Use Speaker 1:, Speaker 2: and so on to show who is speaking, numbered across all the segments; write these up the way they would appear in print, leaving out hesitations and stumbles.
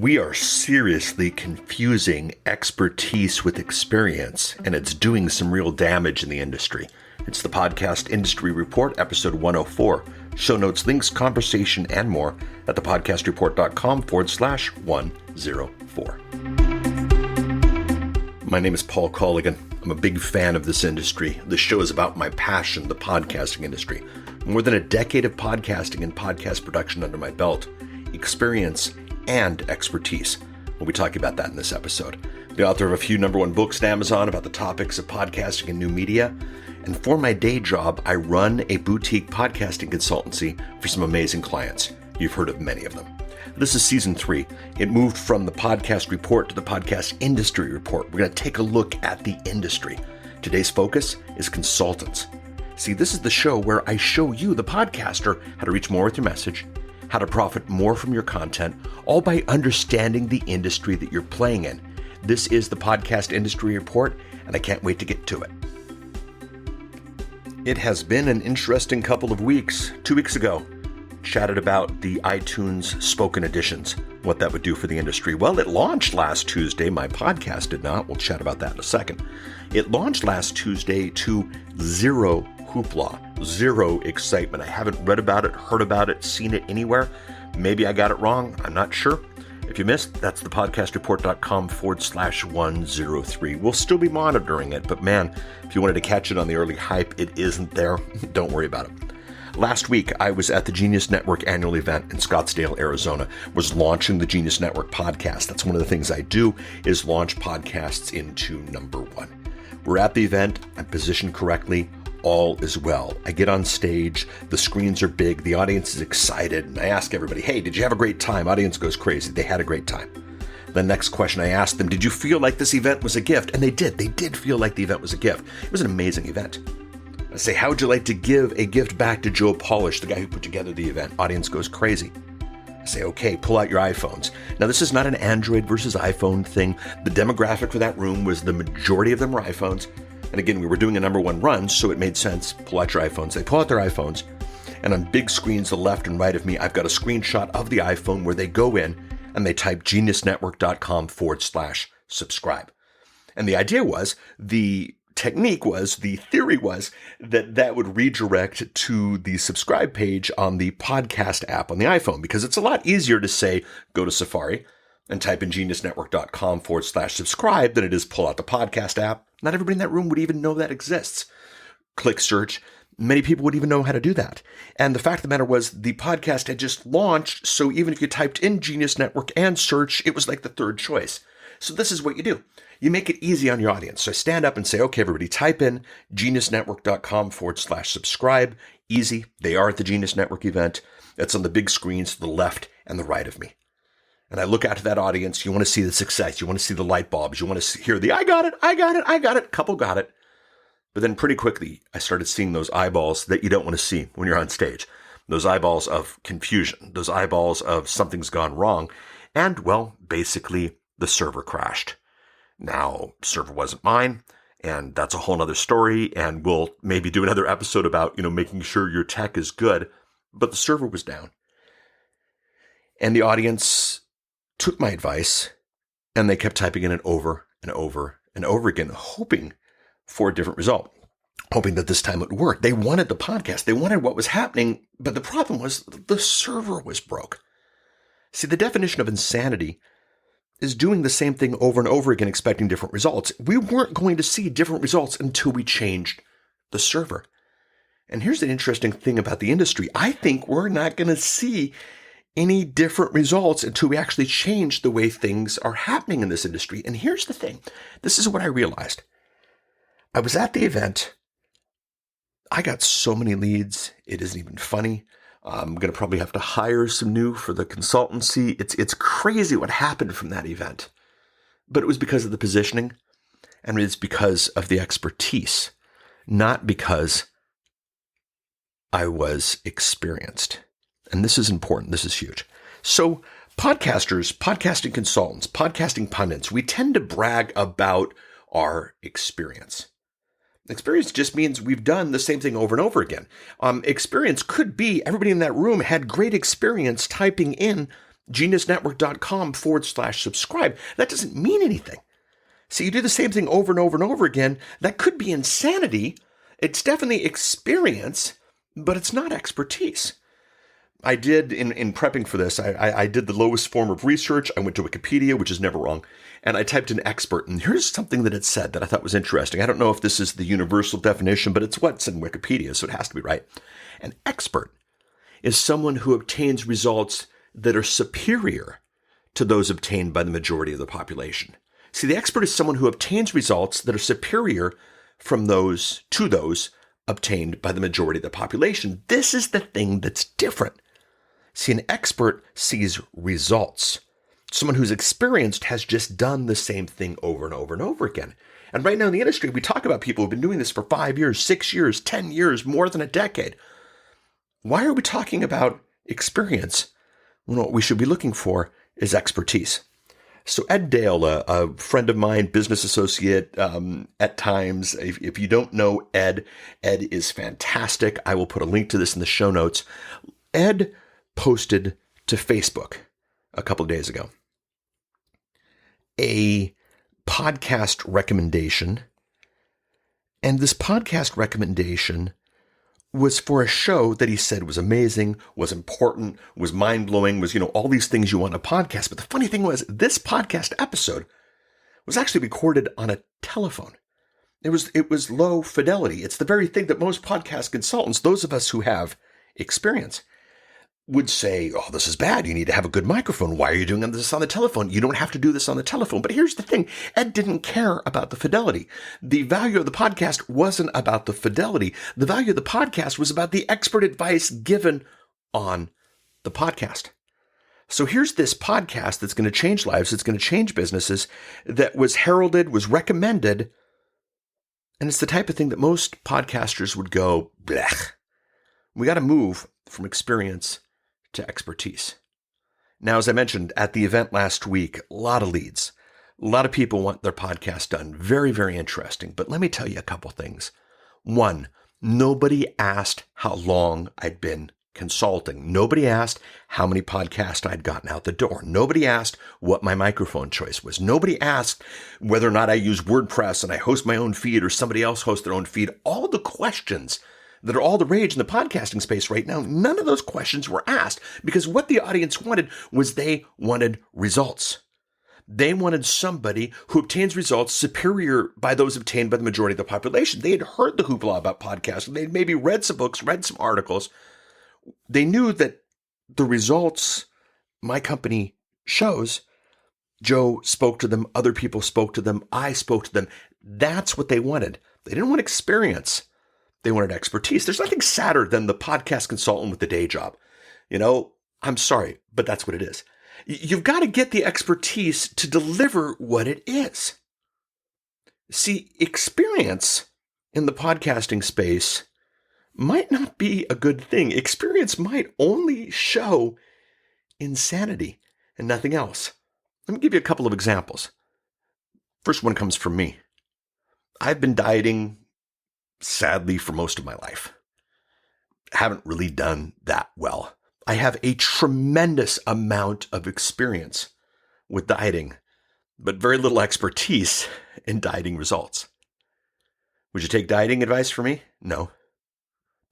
Speaker 1: We are seriously confusing expertise with experience, and it's doing some real damage in the industry. It's the Podcast Industry Report, episode 104. Show notes, links, conversation, and more at thepodcastreport.com/104. My name is Paul Colligan. I'm a big fan of this industry. This show is about my passion, the podcasting industry. More than a decade of podcasting and podcast production under my belt, experience, and expertise. We'll be talking about that in this episode. The author of a few number one books at Amazon about the topics of podcasting and new media. And for my day job, I run a boutique podcasting consultancy for some amazing clients. You've heard of many of them. This is season 3. It moved from the podcast report to the podcast industry report. We're going to take a look at the industry. Today's focus is consultants. See, this is the show where I show you, the podcaster, how to reach more with your message, how to profit more from your content, all by understanding the industry that you're playing in. This is the Podcast Industry Report, and I can't wait to get to it. It has been an interesting couple of weeks. 2 weeks ago, chatted about the iTunes spoken editions, what that would do for the industry. Well, it launched last Tuesday. My podcast did not. We'll chat about that in a second. It launched last Tuesday to zero hoopla, zero excitement. I haven't read about it, heard about it, seen it anywhere. Maybe I got it wrong. I'm not sure. If you missed, that's thepodcastreport.com/103. We'll still be monitoring it, but man, if you wanted to catch it on the early hype, it isn't there. Don't worry about it. Last week, I was at the Genius Network annual event in Scottsdale, Arizona, was launching the Genius Network podcast. That's one of the things I do, is launch podcasts into number one. We're at the event, I'm positioned correctly, all is well. I get on stage, the screens are big, the audience is excited, and I ask everybody, hey, did you have a great time? Audience goes crazy. They had a great time. The next question I asked them, did you feel like this event was a gift? And they did. They did feel like the event was a gift. It was an amazing event. I say, how would you like to give a gift back to Joe Polish, the guy who put together the event? Audience goes crazy. I say, okay, pull out your iPhones. Now, this is not an Android versus iPhone thing. The demographic for that room was the majority of them were iPhones. And again, we were doing a number one run, so it made sense. Pull out your iPhones. They pull out their iPhones. And on big screens to the left and right of me, I've got a screenshot of the iPhone where they go in and they type geniusnetwork.com/subscribe. And the idea was, the technique was, the theory was that that would redirect to the subscribe page on the podcast app on the iPhone, because it's a lot easier to say, go to Safari and type in geniusnetwork.com/subscribe than it is pull out the podcast app. Not everybody in that room would even know that exists. Click search. Many people would even know how to do that. And the fact of the matter was, the podcast had just launched, so even if you typed in Genius Network and search, it was like the third choice. So this is what you do. You make it easy on your audience. So I stand up and say, okay, everybody, type in geniusnetwork.com/subscribe. Easy. They are at the Genius Network event. That's on the big screens to the left and the right of me. And I look out to that audience. You want to see the success. You want to see the light bulbs. You want to hear the, I got it. Couple got it. But then pretty quickly, I started seeing those eyeballs that you don't want to see when you're on stage. Those eyeballs of confusion. Those eyeballs of something's gone wrong. And, well, basically, the server crashed. Now, server wasn't mine. And that's a whole nother story. And we'll maybe do another episode about, making sure your tech is good. But the server was down. And the audience took my advice, and they kept typing in it over and over and over again, hoping for a different result, hoping that this time it would work. They wanted the podcast. They wanted what was happening, but the problem was the server was broke. See, the definition of insanity is doing the same thing over and over again, expecting different results. We weren't going to see different results until we changed the server. And here's the interesting thing about the industry. I think we're not going to see any different results until we actually change the way things are happening in this industry. And here's the thing. This is what I realized. I was at the event. I got so many leads. It isn't even funny. I'm going to probably have to hire some new for the consultancy. It's crazy what happened from that event. But it was because of the positioning, and it's because of the expertise, not because I was experienced. And this is important. This is huge. So podcasters, podcasting consultants, podcasting pundits, we tend to brag about our experience. Experience just means we've done the same thing over and over again. Experience could be everybody in that room had great experience typing in geniusnetwork.com/subscribe. That doesn't mean anything. So you do the same thing over and over and over again. That could be insanity. It's definitely experience, but it's not expertise. I did, in prepping for this, I did the lowest form of research. I went to Wikipedia, which is never wrong, and I typed in expert. And here's something that it said that I thought was interesting. I don't know if this is the universal definition, but it's what's in Wikipedia, so it has to be right. An expert is someone who obtains results that are superior to those obtained by the majority of the population. See, the expert is someone who obtains results that are superior to those obtained by the majority of the population. This is the thing that's different. See, an expert sees results. Someone who's experienced has just done the same thing over and over and over again. And right now in the industry, we talk about people who've been doing this for 5 years, 6 years, 10 years, more than a decade. Why are we talking about experience when what we should be looking for is expertise? So Ed Dale, a friend of mine, business associate at times, if you don't know Ed is fantastic. I will put a link to this in the show notes. Ed posted to Facebook a couple of days ago a podcast recommendation. And this podcast recommendation was for a show that he said was amazing, was important, was mind-blowing, was, all these things you want in a podcast. But the funny thing was, this podcast episode was actually recorded on a telephone. It was low fidelity. It's the very thing that most podcast consultants, those of us who have experience, would say, oh, this is bad. You need to have a good microphone. Why are you doing this on the telephone? You don't have to do this on the telephone. But here's the thing. Ed didn't care about the fidelity. The value of the podcast wasn't about the fidelity. The value of the podcast was about the expert advice given on the podcast. So here's this podcast that's going to change lives. It's going to change businesses, that was heralded, was recommended. And it's the type of thing that most podcasters would go, blech. We got to move from experience to expertise. Now, as I mentioned at the event last week, a lot of leads. A lot of people want their podcast done. Very, very interesting. But let me tell you a couple things. One, nobody asked how long I'd been consulting. Nobody asked how many podcasts I'd gotten out the door. Nobody asked what my microphone choice was. Nobody asked whether or not I use WordPress and I host my own feed or somebody else hosts their own feed. All the questions that are all the rage in the podcasting space right now, none of those questions were asked, because what the audience wanted was they wanted results. They wanted somebody who obtains results superior by those obtained by the majority of the population. They had heard the hoopla about podcasting. They'd maybe read some books, read some articles. They knew that the results my company shows, Joe spoke to them, other people spoke to them, I spoke to them. That's what they wanted. They didn't want experience. They wanted expertise. There's nothing sadder than the podcast consultant with the day job. I'm sorry, but that's what it is. You've got to get the expertise to deliver what it is. See, experience in the podcasting space might not be a good thing. Experience might only show insanity and nothing else. Let me give you a couple of examples. First one comes from me. I've been dieting, sadly, for most of my life. Haven't really done that well. I have a tremendous amount of experience with dieting, but very little expertise in dieting results. Would you take dieting advice from me? No.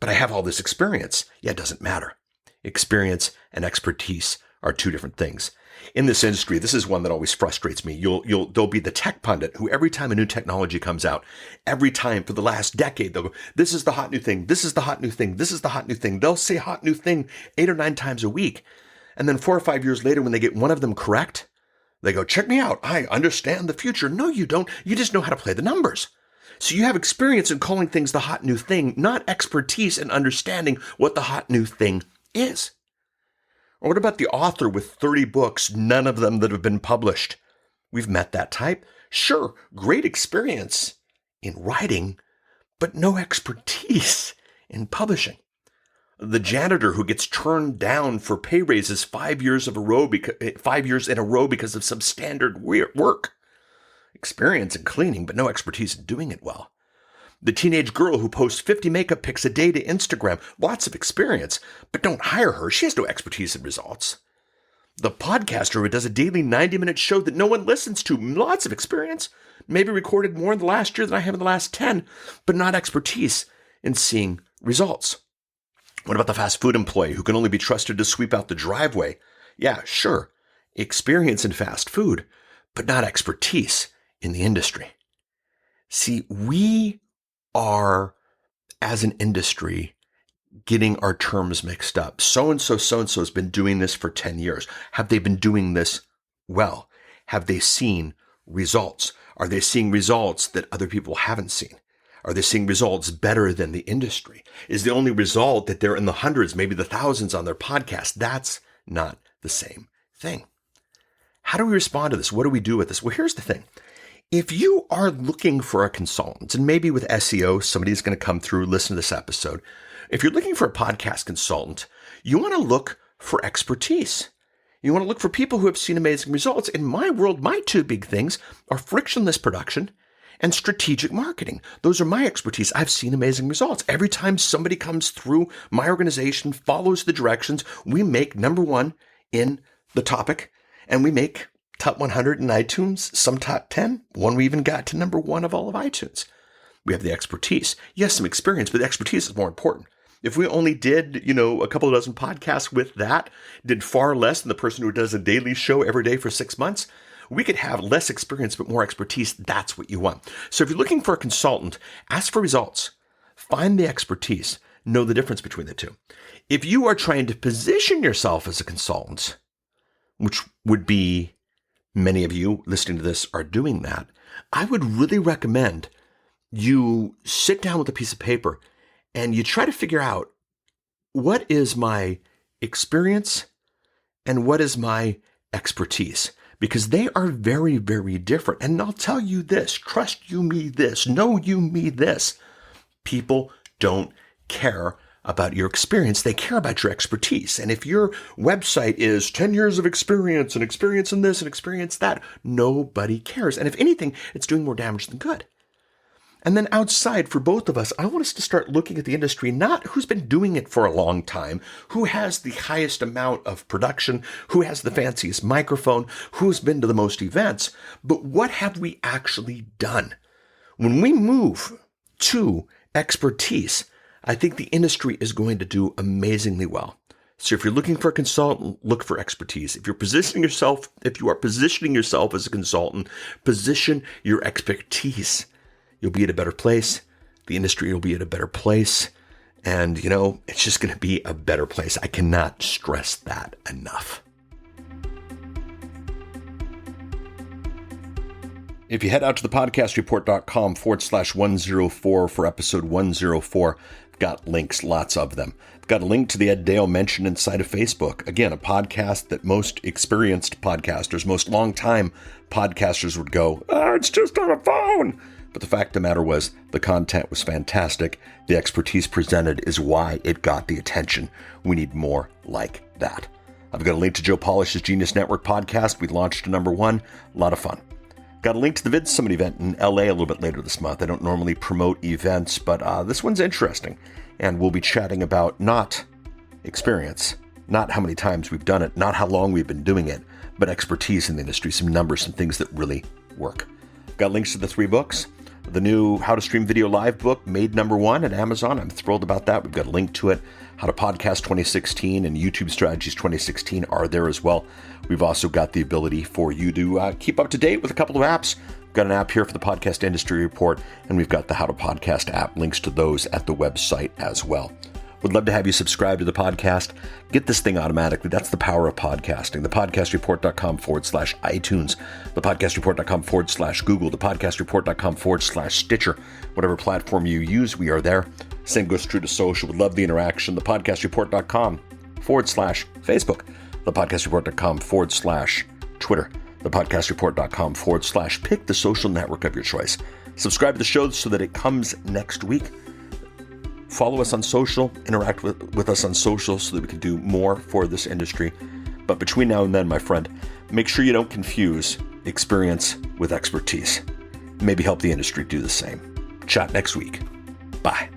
Speaker 1: But I have all this experience. Yeah, it doesn't matter. Experience and expertise are two different things. In this industry, this is one that always frustrates me. There'll be the tech pundit who every time a new technology comes out, every time for the last decade, they'll go, this is the hot new thing. This is the hot new thing. This is the hot new thing. They'll say hot new thing 8 or 9 times a week. And then 4 or 5 years later, when they get one of them correct, they go, check me out. I understand the future. No, you don't. You just know how to play the numbers. So you have experience in calling things the hot new thing, not expertise in understanding what the hot new thing is. Or what about the author with 30 books, none of them that have been published? We've met that type. Sure, great experience in writing, but no expertise in publishing. The janitor who gets turned down for pay raises 5 years in a row because of some standard work. Experience in cleaning, but no expertise in doing it well. The teenage girl who posts 50 makeup pics a day to Instagram, lots of experience, but don't hire her. She has no expertise in results. the podcaster who does a daily 90-minute show that no one listens to. Lots of experience, maybe recorded more in the last year than I have in the last 10, but not expertise in seeing results. What about the fast food employee who can only be trusted to sweep out the driveway? Yeah, sure, experience in fast food, but not expertise in the industry. See, we are, as an industry, getting our terms mixed up. So-and-so has been doing this for 10 years. Have they been doing this well? Have they seen results? Are they seeing results that other people haven't seen? Are they seeing results better than the industry? Is the only result that they're in the hundreds, maybe the thousands on their podcast? That's not the same thing. How do we respond to this? What do we do with this? Well, here's the thing. If you are looking for a consultant, and maybe with SEO, somebody's going to come through, listen to this episode. If you're looking for a podcast consultant, you want to look for expertise. You want to look for people who have seen amazing results. In my world, my two big things are frictionless production and strategic marketing. Those are my expertise. I've seen amazing results. Every time somebody comes through my organization, follows the directions, we make number one in the topic, and we make top 100 in iTunes, some top 10. One we even got to number one of all of iTunes. We have the expertise. Yes, some experience, but the expertise is more important. If we only did, a couple of dozen podcasts with that, did far less than the person who does a daily show every day for 6 months, we could have less experience, but more expertise. That's what you want. So if you're looking for a consultant, ask for results. Find the expertise. Know the difference between the two. If you are trying to position yourself as a consultant, which would be many of you listening to this are doing that, I would really recommend you sit down with a piece of paper and you try to figure out what is my experience and what is my expertise, because they are very, very different. And I'll tell you this, trust you me this, know you me this. People don't care about your experience. They care about your expertise. And if your website is 10 years of experience and experience in this and experience that, nobody cares. And if anything, it's doing more damage than good. And then outside, for both of us, I want us to start looking at the industry, not who's been doing it for a long time, who has the highest amount of production, who has the fanciest microphone, who's been to the most events, but what have we actually done? When we move to expertise, I think the industry is going to do amazingly well. So if you're looking for a consultant, look for expertise. If you are positioning yourself as a consultant, position your expertise. You'll be at a better place. The industry will be at a better place. And, it's just going to be a better place. I cannot stress that enough. If you head out to the podcastreport.com/104 for episode 104, I've got links, lots of them. I've got a link to the Ed Dale mentioned inside of Facebook. Again, a podcast that most experienced podcasters, most long-time podcasters would go, it's just on a phone. But the fact of the matter was, the content was fantastic. The expertise presented is why it got the attention. We need more like that. I've got a link to Joe Polish's Genius Network podcast. We launched to number one. A lot of fun. Got a link to the Vid Summit event in LA a little bit later this month. I don't normally promote events, but this one's interesting. And we'll be chatting about not experience, not how many times we've done it, not how long we've been doing it, but expertise in the industry, some numbers, some things that really work. Got links to the 3 books. The new How to Stream Video Live book made number one at Amazon. I'm thrilled about that. We've got a link to it. How to Podcast 2016 and YouTube Strategies 2016 are there as well. We've also got the ability for you to keep up to date with a couple of apps. We've got an app here for the Podcast Industry Report, and we've got the How to Podcast app. Links to those at the website as well. Would love to have you subscribe to the podcast. Get this thing automatically. That's the power of podcasting. Thepodcastreport.com/iTunes, thepodcastreport.com/Google, thepodcastreport.com/Stitcher. Whatever platform you use, we are there. Same goes true to social. Would love the interaction. Thepodcastreport.com/Facebook, thepodcastreport.com/Twitter, thepodcastreport.com/pick the social network of your choice. Subscribe to the show so that it comes next week. Follow us on social, interact with us on social so that we can do more for this industry. But between now and then, my friend, make sure you don't confuse experience with expertise. Maybe help the industry do the same. Chat next week. Bye.